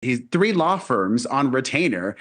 He's three law firms on retainer.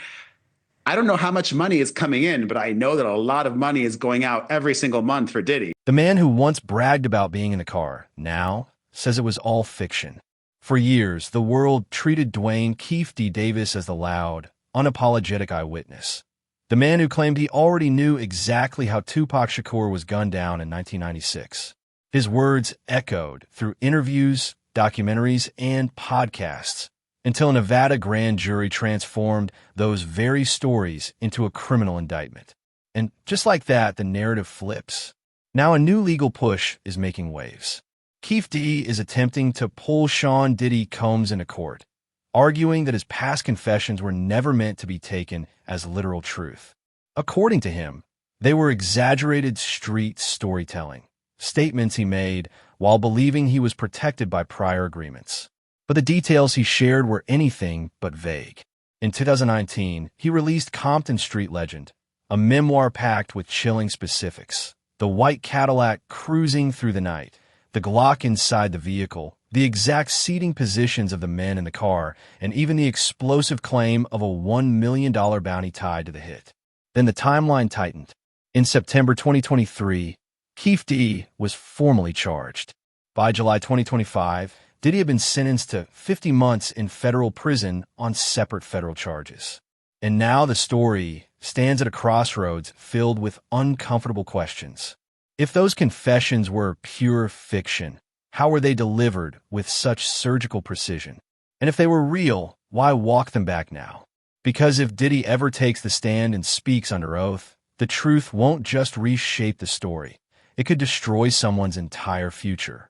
I don't know how much money is coming in, but I know that a lot of money is going out every single month for Diddy. The man who once bragged about being in the car now says it was all fiction. For years, the world treated Dwayne Keefe D. Davis as the loud, unapologetic eyewitness. The man who claimed he already knew exactly how Tupac Shakur was gunned down in 1996. His words echoed through interviews, documentaries, and podcasts until a Nevada grand jury transformed those very stories into a criminal indictment. And just like that, the narrative flips. Now a new legal push is making waves. Keefe D is attempting to pull Sean Diddy Combs into court, arguing that his past confessions were never meant to be taken as literal truth. According to him, they were exaggerated street storytelling, statements he made while believing he was protected by prior agreements. But the details he shared were anything but vague. In 2019, he released Compton Street Legend, a memoir packed with chilling specifics. The white Cadillac cruising through the night, the Glock inside the vehicle, the exact seating positions of the men in the car, and even the explosive claim of a $1 million bounty tied to the hit. Then the timeline tightened. In September 2023, Keefe D was formally charged. By July 2025, Diddy had been sentenced to 50 months in federal prison on separate federal charges. And now the story stands at a crossroads filled with uncomfortable questions. If those confessions were pure fiction, how were they delivered with such surgical precision? And if they were real, why walk them back now? Because if Diddy ever takes the stand and speaks under oath, the truth won't just reshape the story. It could destroy someone's entire future.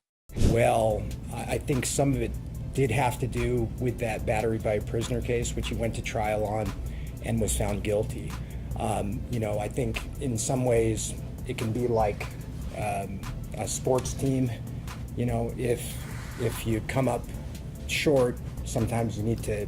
Well, I think some of it did have to do with that battery by prisoner case, which he went to trial on and was found guilty. I think in some ways it can be like a sports team. If you come up short, sometimes you need to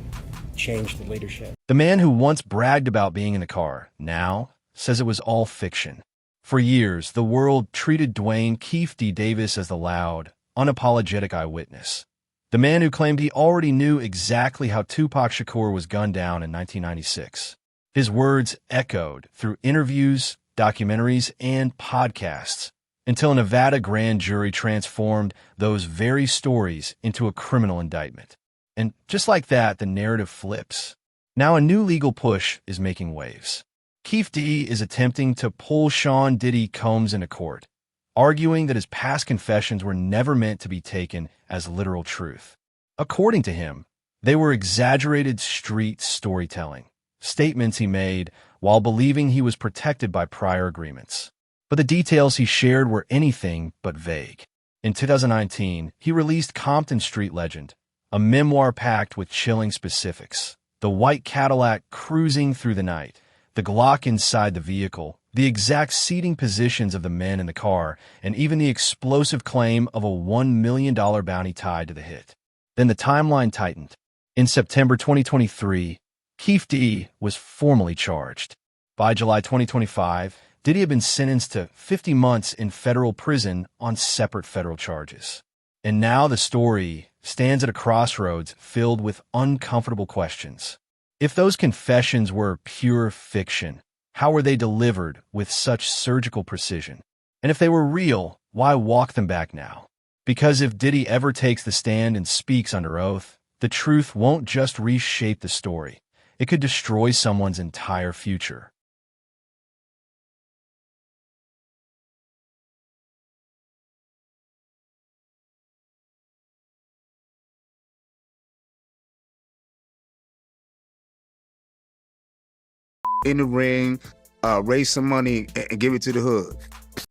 change the leadership. The man who once bragged about being in the car now says it was all fiction. For years, the world treated Dwayne Keefe D. Davis as the loud, unapologetic eyewitness. The man who claimed he already knew exactly how Tupac Shakur was gunned down in 1996. His words echoed through interviews, documentaries, and podcasts until a Nevada grand jury transformed those very stories into a criminal indictment. And just like that, the narrative flips. Now a new legal push is making waves. Keefe D is attempting to pull Sean Diddy Combs into court, arguing that his past confessions were never meant to be taken as literal truth. According to him, they were exaggerated street storytelling, statements he made while believing he was protected by prior agreements. But the details he shared were anything but vague. In 2019, he released Compton Street Legend, a memoir packed with chilling specifics. The white Cadillac cruising through the night, the Glock inside the vehicle, the exact seating positions of the men in the car, and even the explosive claim of a $1 million bounty tied to the hit. Then the timeline tightened. In September 2023, Keefe D was formally charged. By July 2025, Diddy had been sentenced to 50 months in federal prison on separate federal charges. And now the story stands at a crossroads filled with uncomfortable questions. If those confessions were pure fiction, how were they delivered with such surgical precision? And if they were real, why walk them back now? Because if Diddy ever takes the stand and speaks under oath, the truth won't just reshape the story. It could destroy someone's entire future. In the ring, raise some money and give it to the hood.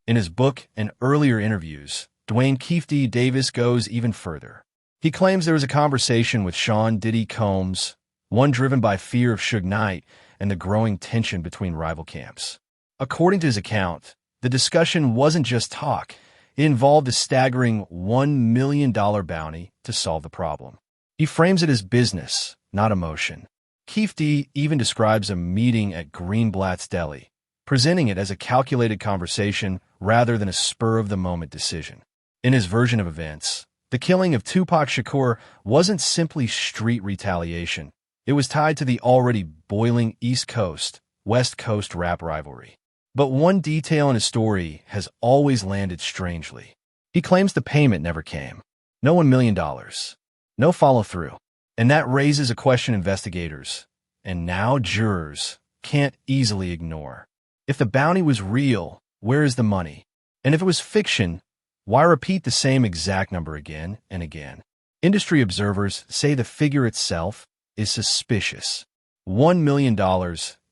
In his book and earlier interviews, Dwayne Keefe D. Davis goes even further. He claims there was a conversation with Sean Diddy Combs, one driven by fear of Suge Knight and the growing tension between rival camps. According to his account, the discussion wasn't just talk. It involved a staggering $1 million bounty to solve the problem. He frames it as business, not emotion. Keefe D even describes a meeting at Greenblatt's Deli, presenting it as a calculated conversation rather than a spur-of-the-moment decision. In his version of events, the killing of Tupac Shakur wasn't simply street retaliation. It was tied to the already boiling East Coast, West Coast rap rivalry. But one detail in his story has always landed strangely. He claims the payment never came. No $1 million. No follow-through. And that raises a question investigators, and now jurors, can't easily ignore. If the bounty was real, where is the money? And if it was fiction, why repeat the same exact number again and again? Industry observers say the figure itself is suspicious. $1 million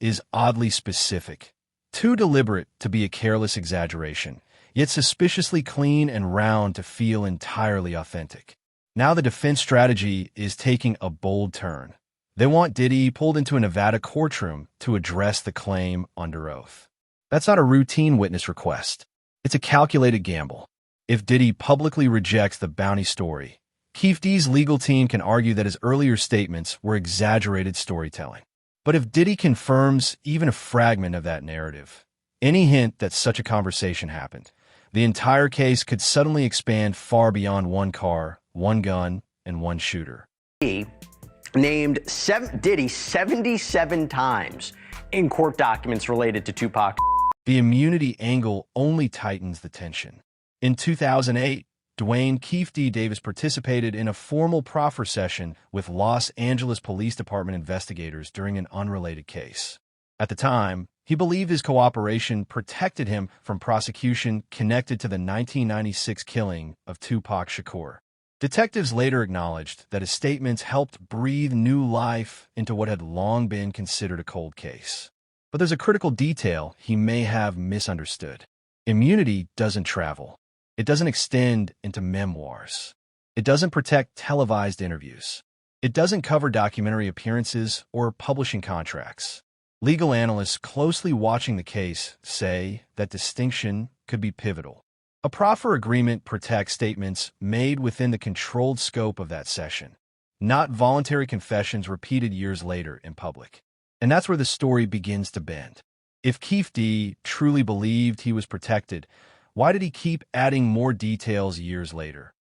is oddly specific, too deliberate to be a careless exaggeration, yet suspiciously clean and round to feel entirely authentic. Now the defense strategy is taking a bold turn. They want Diddy pulled into a Nevada courtroom to address the claim under oath. That's not a routine witness request. It's a calculated gamble. If Diddy publicly rejects the bounty story, Keefe D's legal team can argue that his earlier statements were exaggerated storytelling. But if Diddy confirms even a fragment of that narrative, any hint that such a conversation happened, the entire case could suddenly expand far beyond one car, one gun, and one shooter. He named Diddy 77 times in court documents related to Tupac. The immunity angle only tightens the tension. In 2008, Keefe D. Davis participated in a formal proffer session with Los Angeles Police Department investigators during an unrelated case. At the time, he believed his cooperation protected him from prosecution connected to the 1996 killing of Tupac Shakur. Detectives later acknowledged that his statements helped breathe new life into what had long been considered a cold case. But there's a critical detail he may have misunderstood. Immunity doesn't travel. It doesn't extend into memoirs. It doesn't protect televised interviews. It doesn't cover documentary appearances or publishing contracts. Legal analysts closely watching the case say that distinction could be pivotal. A proffer agreement protects statements made within the controlled scope of that session, not voluntary confessions repeated years later in public. And that's where the story begins to bend. If Keefe D truly believed he was protected, why did he keep adding more details years later?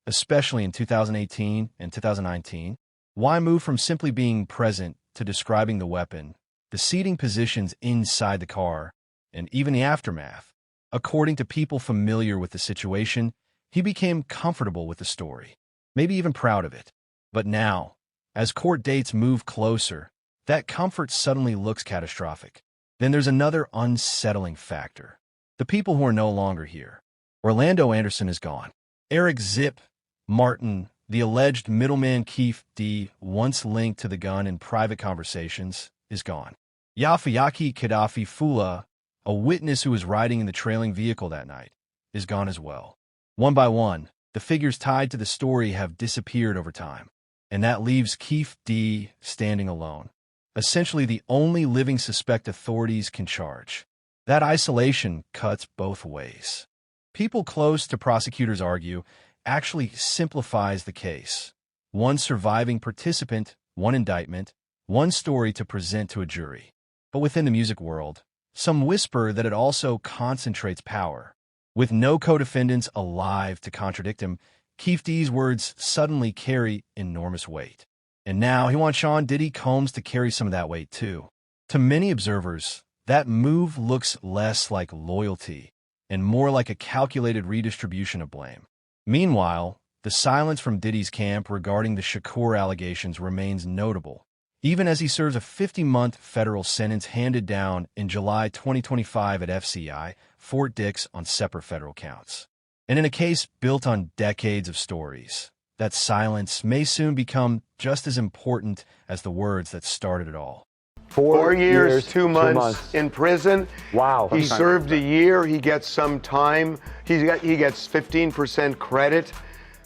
Especially in 2018 and 2019, why move from simply being present to describing the weapon, the seating positions inside the car, and even the aftermath? According to people familiar with the situation, he became comfortable with the story, maybe even proud of it. But now, as court dates move closer, that comfort suddenly looks catastrophic. Then there's another unsettling factor. The people who are no longer here. Orlando Anderson is gone. Eric Zip Martin, the alleged middleman Keefe D, once linked to the gun in private conversations, is gone. Yafayaki Gaddafi Fula, a witness who was riding in the trailing vehicle that night, is gone as well. One by one, the figures tied to the story have disappeared over time, and that leaves Keefe D standing alone, essentially the only living suspect authorities can charge. That isolation cuts both ways. People close to prosecutors argue actually simplifies the case. One surviving participant, one indictment, one story to present to a jury. But within the music world, some whisper that it also concentrates power. With no co-defendants alive to contradict him, Keefe D's words suddenly carry enormous weight. And now he wants Sean Diddy Combs to carry some of that weight too. To many observers, that move looks less like loyalty and more like a calculated redistribution of blame. Meanwhile, the silence from Diddy's camp regarding the Shakur allegations remains notable, even as he serves a 50-month federal sentence handed down in July 2025 at FCI, Fort Dix on separate federal counts. And in a case built on decades of stories, that silence may soon become just as important as the words that started it all. 4 years, 2 months in prison. Wow. He served a year. He gets some time. He gets 15% credit,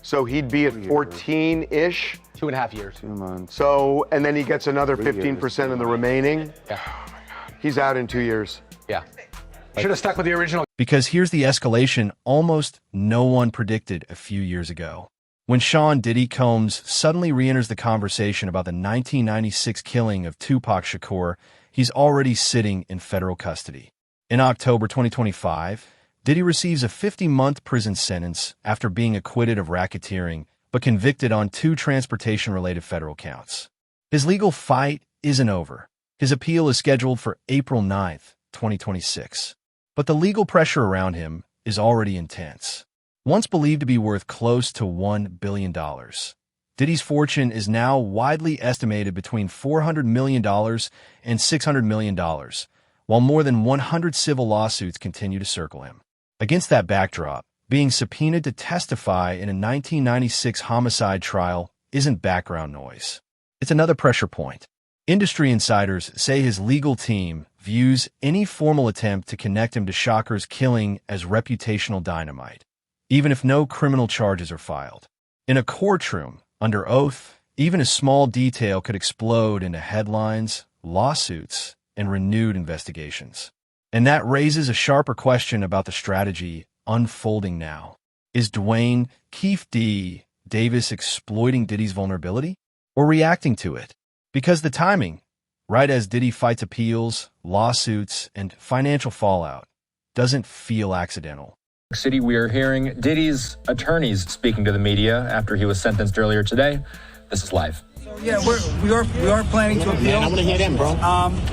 so he'd be at 14-ish. 2.5 years. 2 months. So, and then he gets another 15% in the remaining. Yeah. He's out in 2 years. Yeah. Should have stuck with the original. Because here's the escalation almost no one predicted a few years ago. When Sean Diddy Combs suddenly re-enters the conversation about the 1996 killing of Tupac Shakur, he's already sitting in federal custody. In October 2025, Diddy receives a 50-month prison sentence after being acquitted of racketeering, but convicted on 2 transportation-related federal counts. His legal fight isn't over. His appeal is scheduled for April 9th, 2026. But the legal pressure around him is already intense. Once believed to be worth close to $1 billion, Diddy's fortune is now widely estimated between $400 million and $600 million, while more than 100 civil lawsuits continue to circle him. Against that backdrop, being subpoenaed to testify in a 1996 homicide trial isn't background noise. It's another pressure point. Industry insiders say his legal team views any formal attempt to connect him to Shocker's killing as reputational dynamite, even if no criminal charges are filed. In a courtroom, under oath, even a small detail could explode into headlines, lawsuits, and renewed investigations. And that raises a sharper question about the strategy unfolding now. Is Dwayne Keefe D. Davis exploiting Diddy's vulnerability or reacting to it? Because the timing, right as Diddy fights appeals, lawsuits, and financial fallout, doesn't feel accidental. City, we are hearing Diddy's attorneys speaking to the media after he was sentenced earlier today. This is live. Yeah, we are planning to appeal. Man, I want to hear them, bro.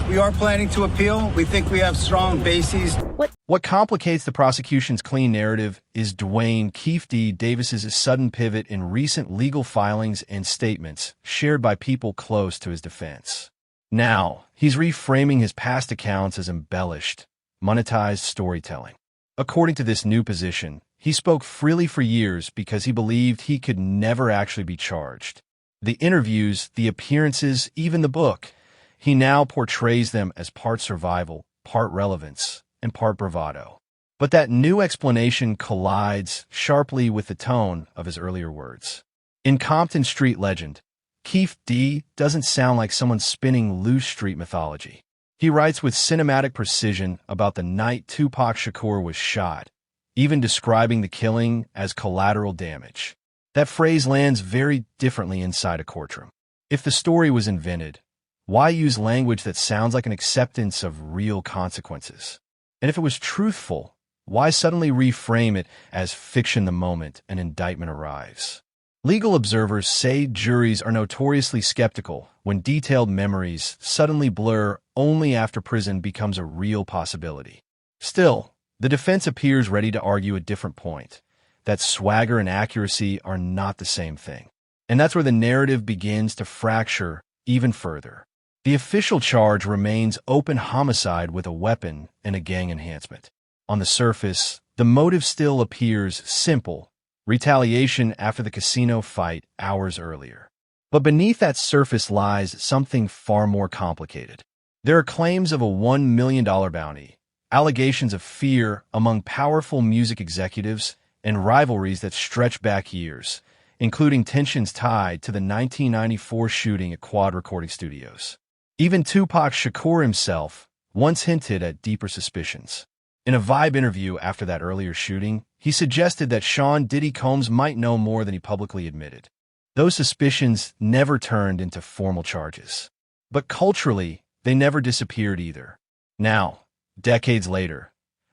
We are planning to appeal. We think we have strong bases. What complicates the prosecution's clean narrative is Dwayne Keefe D. Davis's sudden pivot in recent legal filings and statements shared by people close to his defense. Now, he's reframing his past accounts as embellished, monetized storytelling. According to this new position, he spoke freely for years because he believed he could never actually be charged. The interviews, the appearances, even the book, he now portrays them as part survival, part relevance, and part bravado. But that new explanation collides sharply with the tone of his earlier words. In Compton Street Legend, Keefe D. doesn't sound like someone spinning loose street mythology. He writes with cinematic precision about the night Tupac Shakur was shot, even describing the killing as collateral damage. That phrase lands very differently inside a courtroom. If the story was invented, why use language that sounds like an acceptance of real consequences? And if it was truthful, why suddenly reframe it as fiction the moment an indictment arrives? Legal observers say juries are notoriously skeptical when detailed memories suddenly blur only after prison becomes a real possibility. Still, the defense appears ready to argue a different point, that swagger and accuracy are not the same thing. And that's where the narrative begins to fracture even further. The official charge remains open homicide with a weapon and a gang enhancement. On the surface, the motive still appears simple: retaliation after the casino fight hours earlier. But beneath that surface lies something far more complicated. There are claims of a $1 million bounty, allegations of fear among powerful music executives, and rivalries that stretch back years, including tensions tied to the 1994 shooting at Quad Recording Studios. Even Tupac Shakur himself once hinted at deeper suspicions. In a Vibe interview after that earlier shooting, he suggested that Sean Diddy Combs might know more than he publicly admitted. Those suspicions never turned into formal charges. But culturally, they never disappeared either. Now, decades later,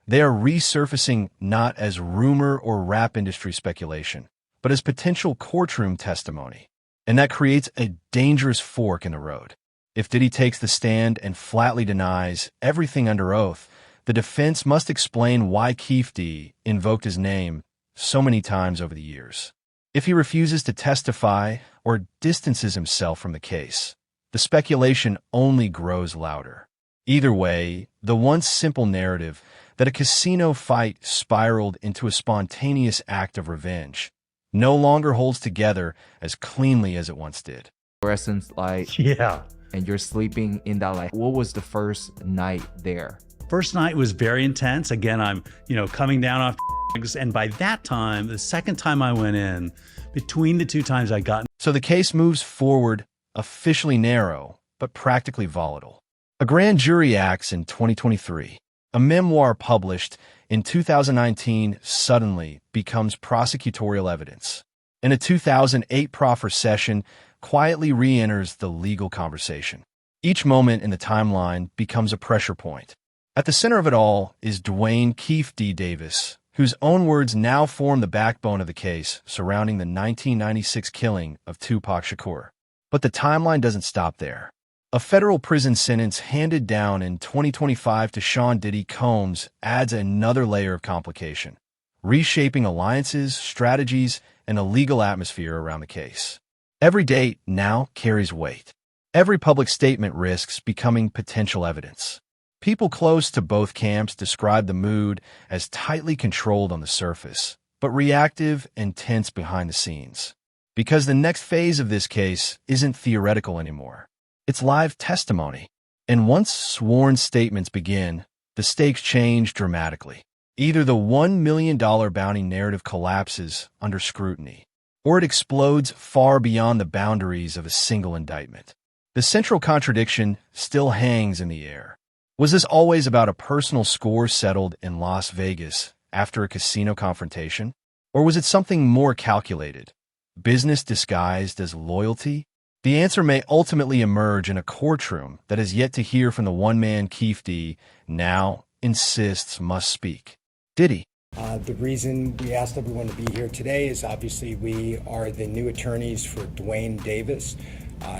they are resurfacing not as rumor or rap industry speculation, but as potential courtroom testimony. And that creates a dangerous fork in the road. If Diddy takes the stand and flatly denies everything under oath, the defense must explain why Keefe D. invoked his name so many times over the years. If he refuses to testify or distances himself from the case, the speculation only grows louder. Either way, the once simple narrative that a casino fight spiraled into a spontaneous act of revenge no longer holds together as cleanly as it once did. Fluorescent light. Yeah. And you're sleeping in that light. What was the first night there? First night was very intense. Again, I'm, coming down off drugs, and by that time, the second time I went in, between the two times I got. So the case moves forward, officially narrow, but practically volatile. A grand jury acts in 2023. A memoir published in 2019 suddenly becomes prosecutorial evidence. And a 2008 proffer session quietly re-enters the legal conversation. Each moment in the timeline becomes a pressure point. At the center of it all is Dwayne Keefe D. Davis, whose own words now form the backbone of the case surrounding the 1996 killing of Tupac Shakur. But the timeline doesn't stop there. A federal prison sentence handed down in 2025 to Sean Diddy Combs adds another layer of complication, reshaping alliances, strategies, and a legal atmosphere around the case. Every date now carries weight. Every public statement risks becoming potential evidence. People close to both camps describe the mood as tightly controlled on the surface, but reactive and tense behind the scenes. Because the next phase of this case isn't theoretical anymore. It's live testimony. And once sworn statements begin, the stakes change dramatically. Either the $1 million bounty narrative collapses under scrutiny, or it explodes far beyond the boundaries of a single indictment. The central contradiction still hangs in the air. Was this always about a personal score settled in Las Vegas after a casino confrontation? Or was it something more calculated? Business disguised as loyalty? The answer may ultimately emerge in a courtroom that is yet to hear from the one-man Keefe D now insists must speak. Diddy. The reason we asked everyone to be here today is obviously we are the new attorneys for Dwayne Davis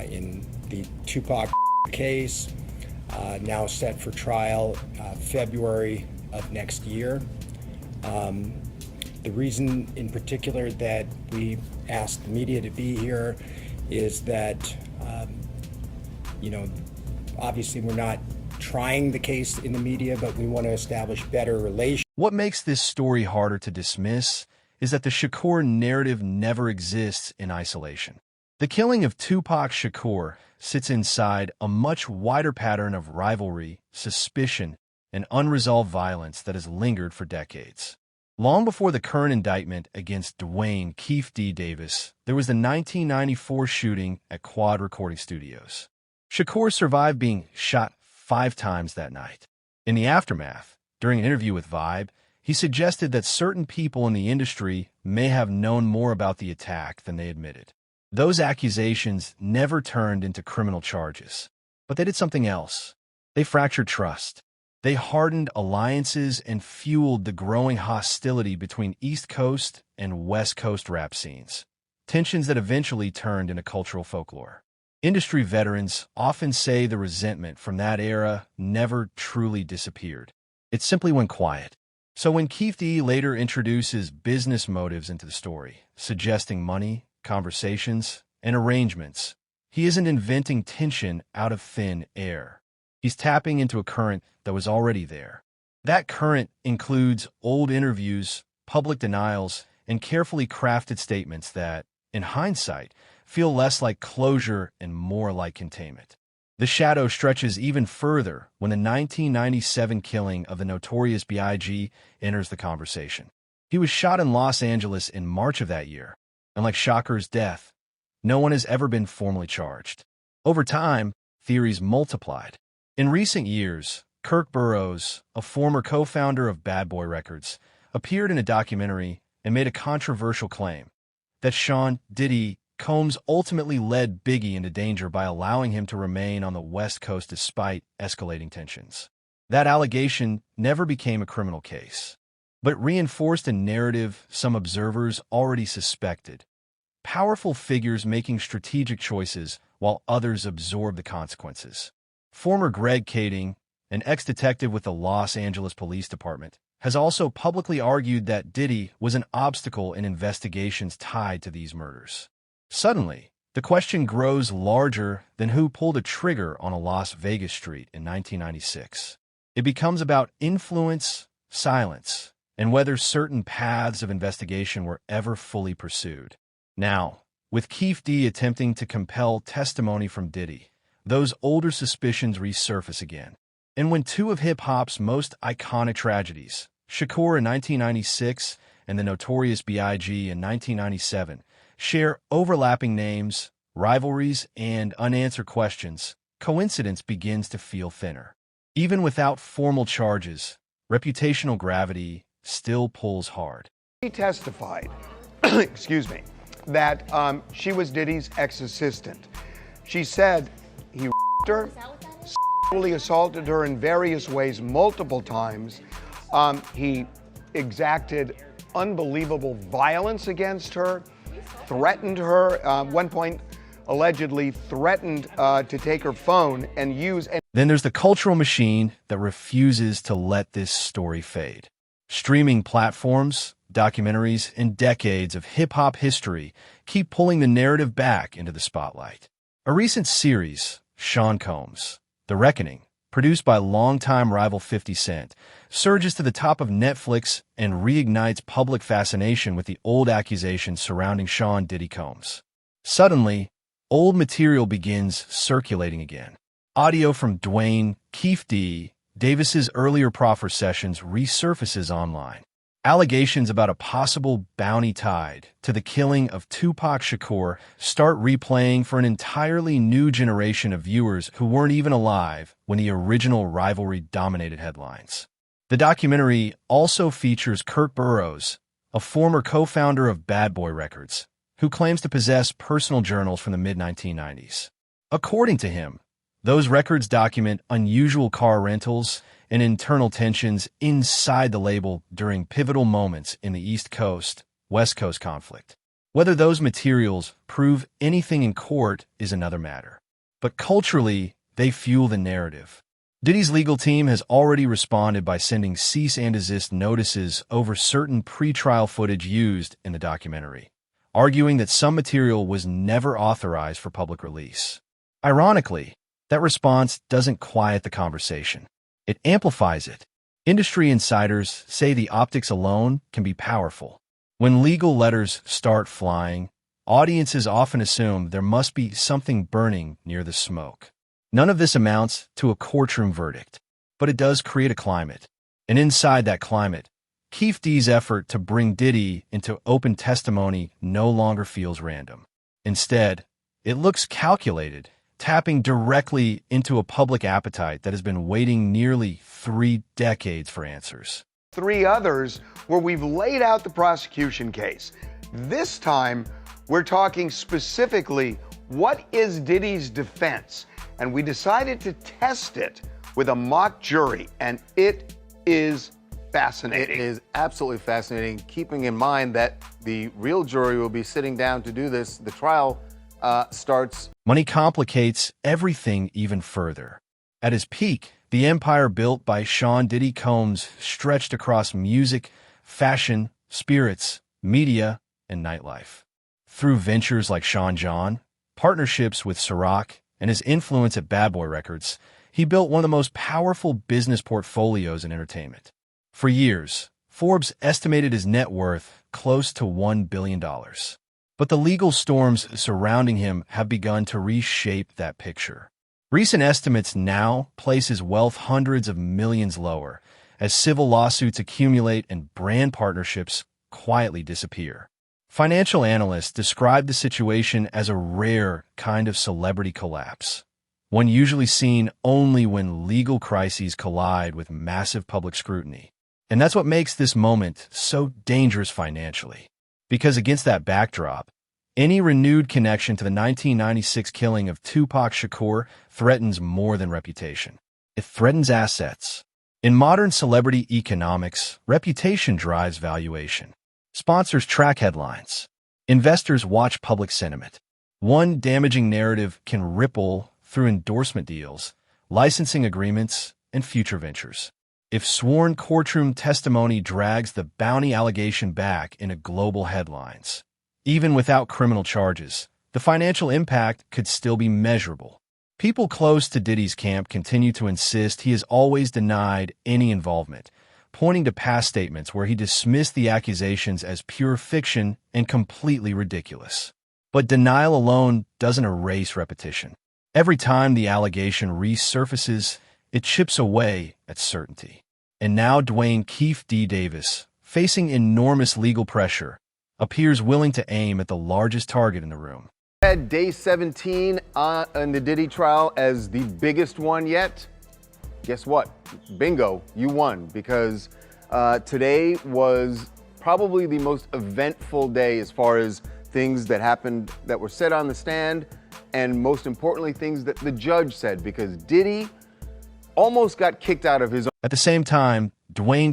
in the Tupac case, now set for trial February of next year. The reason in particular that we asked the media to be here is that, obviously we're not trying the case in the media, but we want to establish better relations. What makes this story harder to dismiss is that the Shakur narrative never exists in isolation. The killing of Tupac Shakur sits inside a much wider pattern of rivalry, suspicion, and unresolved violence that has lingered for decades. Long before the current indictment against Dwayne Keefe D. Davis, there was the 1994 shooting at Quad Recording Studios. Shakur survived being shot 5 times that night. In the aftermath, during an interview with VIOD, he suggested that certain people in the industry may have known more about the attack than they admitted. Those accusations never turned into criminal charges, but they did something else. They fractured trust. They hardened alliances and fueled the growing hostility between East Coast and West Coast rap scenes, tensions that eventually turned into cultural folklore. Industry veterans often say the resentment from that era never truly disappeared. It simply went quiet. So when Keefe D later introduces business motives into the story, suggesting money, conversations, and arrangements, he isn't inventing tension out of thin air. He's tapping into a current that was already there. That current includes old interviews, public denials, and carefully crafted statements that, in hindsight, feel less like closure and more like containment. The shadow stretches even further when the 1997 killing of the notorious B.I.G. enters the conversation. He was shot in Los Angeles in March of that year, and like Shakur's death, no one has ever been formally charged. Over time, theories multiplied. In recent years, Kirk Burroughs, a former co-founder of Bad Boy Records, appeared in a documentary and made a controversial claim that Sean Diddy Combs ultimately led Biggie into danger by allowing him to remain on the West Coast despite escalating tensions. That allegation never became a criminal case, but reinforced a narrative some observers already suspected. Powerful figures making strategic choices while others absorb the consequences. Former Greg Kading, an ex-detective with the Los Angeles Police Department, has also publicly argued that Diddy was an obstacle in investigations tied to these murders. Suddenly, the question grows larger than who pulled a trigger on a Las Vegas street in 1996. It becomes about influence, silence, and whether certain paths of investigation were ever fully pursued. Now, with Keefe D attempting to compel testimony from Diddy, those older suspicions resurface again. And when two of hip-hop's most iconic tragedies, Shakur in 1996 and the notorious B.I.G. in 1997, share overlapping names, rivalries, and unanswered questions, coincidence begins to feel thinner. Even without formal charges, reputational gravity still pulls hard. He testified, excuse me, that she was Diddy's ex-assistant. She said he her, sexually assaulted her in various ways multiple times. He exacted unbelievable violence against her, threatened her. At one point, allegedly threatened to take her phone and use. Then there's the cultural machine that refuses to let this story fade. Streaming platforms, documentaries, and decades of hip-hop history keep pulling the narrative back into the spotlight. A recent series, Sean Combs' The Reckoning, produced by longtime rival 50 Cent, surges to the top of Netflix and reignites public fascination with the old accusations surrounding Sean Diddy Combs. Suddenly, old material begins circulating again. Audio from Keefe D, Davis's earlier proffer sessions resurfaces online. Allegations about a possible bounty tied to the killing of Tupac Shakur start replaying for an entirely new generation of viewers who weren't even alive when the original rivalry dominated headlines. The documentary also features Kurt Burrows, a former co-founder of Bad Boy Records, who claims to possess personal journals from the mid-1990s. According to him, those records document unusual car rentals and internal tensions inside the label during pivotal moments in the East Coast-West Coast conflict. Whether those materials prove anything in court is another matter. But culturally, they fuel the narrative. Diddy's legal team has already responded by sending cease and desist notices over certain pre-trial footage used in the documentary, arguing that some material was never authorized for public release. Ironically, that response doesn't quiet the conversation. It amplifies it. Industry insiders say the optics alone can be powerful. When legal letters start flying, audiences often assume there must be something burning near the smoke. None of this amounts to a courtroom verdict, but it does create a climate. And inside that climate, Keefe D's effort to bring Diddy into open testimony no longer feels random. Instead, it looks calculated, tapping directly into a public appetite that has been waiting nearly 3 decades for answers. 3 others where we've laid out the prosecution case. This time, we're talking specifically, what is Diddy's defense? And we decided to test it with a mock jury, and it is fascinating. It is absolutely fascinating, keeping in mind that the real jury will be sitting down to do this. The trial starts. Money complicates everything even further. At his peak, the empire built by Sean Diddy Combs stretched across music, fashion, spirits, media, and nightlife. Through ventures like Sean John, partnerships with Ciroc, and his influence at Bad Boy Records, he built one of the most powerful business portfolios in entertainment. For years, Forbes estimated his net worth close to $1 billion. But the legal storms surrounding him have begun to reshape that picture. Recent estimates now place his wealth hundreds of millions lower as civil lawsuits accumulate and brand partnerships quietly disappear. Financial analysts describe the situation as a rare kind of celebrity collapse, one usually seen only when legal crises collide with massive public scrutiny. And that's what makes this moment so dangerous financially. Because against that backdrop, any renewed connection to the 1996 killing of Tupac Shakur threatens more than reputation. It threatens assets. In modern celebrity economics, reputation drives valuation. Sponsors track headlines. Investors watch public sentiment. One damaging narrative can ripple through endorsement deals, licensing agreements, and future ventures. If sworn courtroom testimony drags the bounty allegation back into global headlines, even without criminal charges, the financial impact could still be measurable. People close to Diddy's camp continue to insist he has always denied any involvement, pointing to past statements where he dismissed the accusations as pure fiction and completely ridiculous. But denial alone doesn't erase repetition. Every time the allegation resurfaces, it chips away at certainty. And now Keefe D. Davis, facing enormous legal pressure, appears willing to aim at the largest target in the room. Day 17 in the Diddy trial as the biggest one yet. Guess what? Bingo, you won, because today was probably the most eventful day as far as things that happened that were said on the stand, and most importantly, things that the judge said, because Diddy almost got kicked out of his own. At the same time,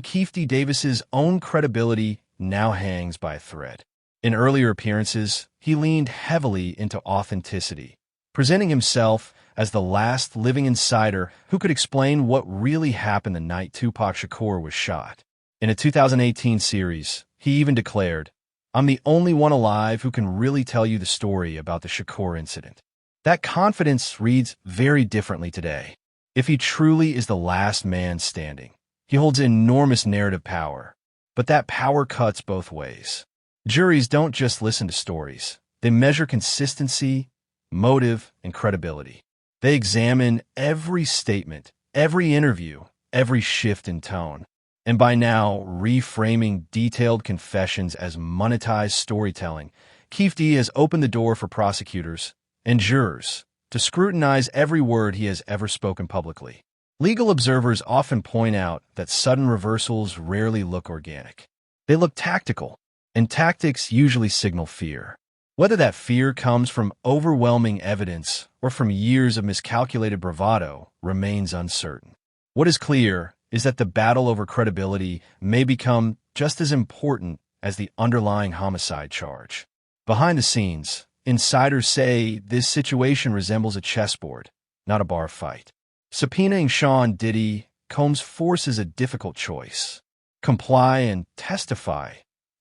Keefe D. Davis's own credibility now hangs by a thread. In earlier appearances, he leaned heavily into authenticity, presenting himself as the last living insider who could explain what really happened the night Tupac Shakur was shot. In a 2018 series, he even declared, "I'm the only one alive who can really tell you the story about the Shakur incident." That confidence reads very differently today. If he truly is the last man standing, he holds enormous narrative power, but that power cuts both ways. Juries don't just listen to stories. They measure consistency, motive, and credibility. They examine every statement, every interview, every shift in tone. And by now, reframing detailed confessions as monetized storytelling, Keefe D has opened the door for prosecutors and jurors to scrutinize every word he has ever spoken publicly. Legal observers often point out that sudden reversals rarely look organic. They look tactical, and tactics usually signal fear. Whether that fear comes from overwhelming evidence or from years of miscalculated bravado remains uncertain. What is clear is that the battle over credibility may become just as important as the underlying homicide charge. Behind the scenes, insiders say this situation resembles a chessboard, not a bar fight. Subpoenaing Sean Diddy, Combs forces a difficult choice: comply and testify,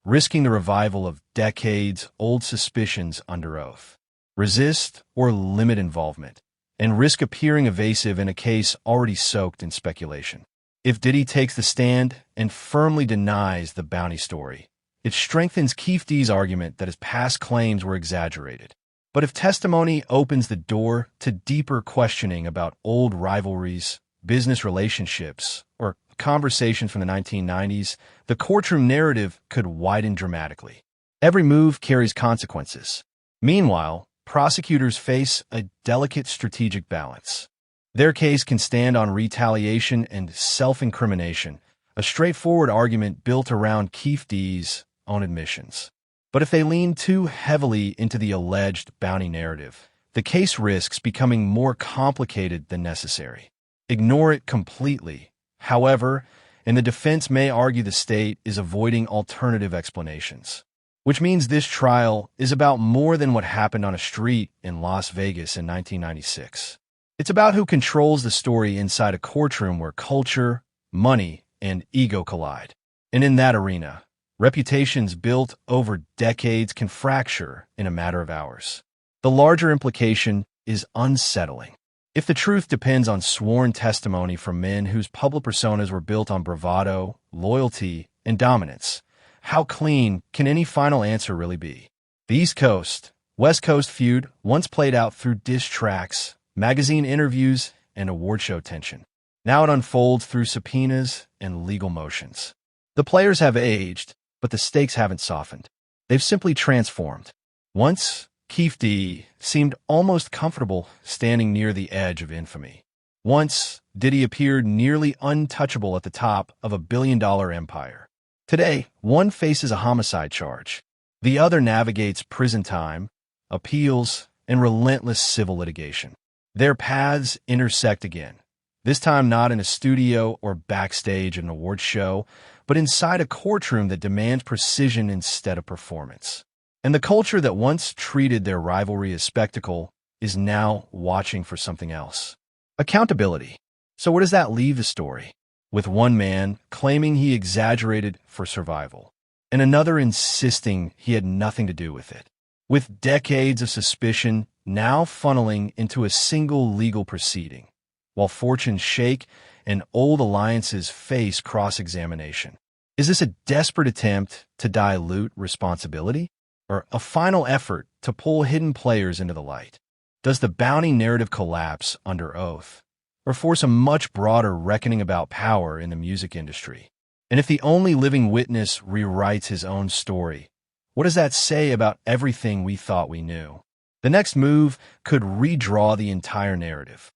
risking the revival of decades-old suspicions under oath. Resist or limit involvement, and risk appearing evasive in a case already soaked in speculation. If Diddy takes the stand and firmly denies the bounty story, it strengthens Keefe D's argument that his past claims were exaggerated. But if testimony opens the door to deeper questioning about old rivalries, business relationships, or conversations from the 1990s, the courtroom narrative could widen dramatically. Every move carries consequences. Meanwhile, prosecutors face a delicate strategic balance. Their case can stand on retaliation and self-incrimination, a straightforward argument built around Keefe D's own admissions. But if they lean too heavily into the alleged bounty narrative, the case risks becoming more complicated than necessary. Ignore it completely, however, and the defense may argue the state is avoiding alternative explanations. Which means this trial is about more than what happened on a street in Las Vegas in 1996. It's about who controls the story inside a courtroom where culture, money, and ego collide. And in that arena, reputations built over decades can fracture in a matter of hours. The larger implication is unsettling. If the truth depends on sworn testimony from men whose public personas were built on bravado, loyalty, and dominance, how clean can any final answer really be? The East Coast-West Coast feud once played out through diss tracks, magazine interviews, and award show tension. Now it unfolds through subpoenas and legal motions. The players have aged, but the stakes haven't softened. They've simply transformed. Once, Keefe D seemed almost comfortable standing near the edge of infamy. Once, Diddy appeared nearly untouchable at the top of a billion-dollar empire. Today, one faces a homicide charge. The other navigates prison time, appeals, and relentless civil litigation. Their paths intersect again, this time not in a studio or backstage at an awards show, but inside a courtroom that demands precision instead of performance. And the culture that once treated their rivalry as spectacle is now watching for something else: accountability. So where does that leave the story? With one man claiming he exaggerated for survival, and another insisting he had nothing to do with it. With decades of suspicion now funneling into a single legal proceeding, while fortunes shake and old alliances face cross-examination. Is this a desperate attempt to dilute responsibility, or a final effort to pull hidden players into the light? Does the bounty narrative collapse under oath, or force a much broader reckoning about power in the music industry? And if the only living witness rewrites his own story, what does that say about everything we thought we knew? The next move could redraw the entire narrative.